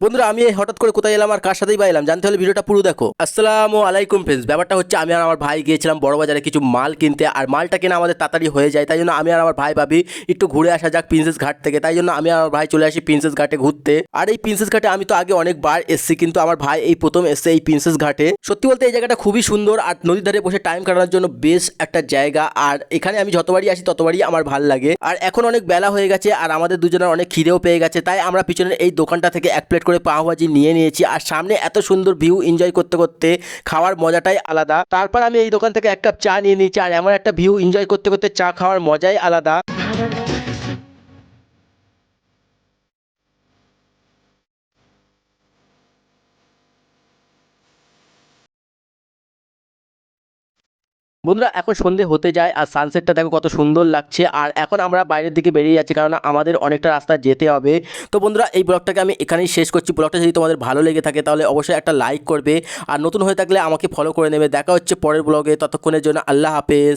বন্ধুরা আমি এই হঠাৎ করে কোথায় এলাম আর কার সাথেই বা এলাম জানতে হলে ভিডিওটা পুরো দেখো। আসসালামু আলাইকুম ফ্রেন্ডস। ব্যাপারটা হচ্ছে আমি আর আমার ভাই গিয়েছিলাম বড় বাজারে কিছু মাল কিনতে, আর মালটা কিনা আমাদের তাড়াতাড়ি হয়ে যায়, তাই জন্য আমি আর আমার ভাই ভাবি একটু ঘুরে আসা যাক প্রিন্সেস ঘাট থেকে। তাই জন্য আমি আর আমার ভাই চলে আসি প্রিন্সেস ঘাটে ঘুরতে। আর এই প্রিন্সেস ঘাটে আমি তো আগে অনেকবার এসেছি, কিন্তু আমার ভাই এই প্রথম এসছে এই প্রিন্সেস ঘাটে। সত্যি বলতে এই জায়গাটা খুবই সুন্দর আর নদীর ধারে বসে টাইম কাটানোর জন্য বেশ একটা জায়গা। আর এখানে আমি যতবারই আসি ততবারই আমার ভাল লাগে। আর এখন অনেক বেলা হয়ে গেছে আর আমাদের দুজনের অনেক খিদেও পেয়ে গেছে, তাই আমরা পিছনের এই দোকানটা থেকে এক প্লেট করে পাওভাজি নিয়ে নিয়েছি। আর সামনে এত সুন্দর ভিউ এনজয় করতে করতে খাওয়ার মজাটাই আলাদা। তারপর আমি এই দোকান থেকে এক কাপ চা নিয়ে নিয়েছি, আর এমন একটা ভিউ এনজয় করতে করতে চা খাওয়ার মজাই আলাদা। বন্ধুরা এখন সন্ধে হতে যায় আর সানসেটটা দেখো কত সুন্দর লাগছে। আর এখন আমরা বাইরের দিকে বেরিয়ে যাচ্ছি, কারণ আমাদের অনেকটা রাস্তা যেতে হবে। তো বন্ধুরা এই ব্লগটাকে আমি এখানেই শেষ করছি। ব্লগটা যদি তোমাদের ভালো লেগে থাকে তাহলে অবশ্যই একটা লাইক করবে, আর নতুন হয়ে থাকলে আমাকে ফলো করে নেবে। দেখা হচ্ছে পরের ব্লগে, ততক্ষণের জন্য আল্লাহ হাফেজ।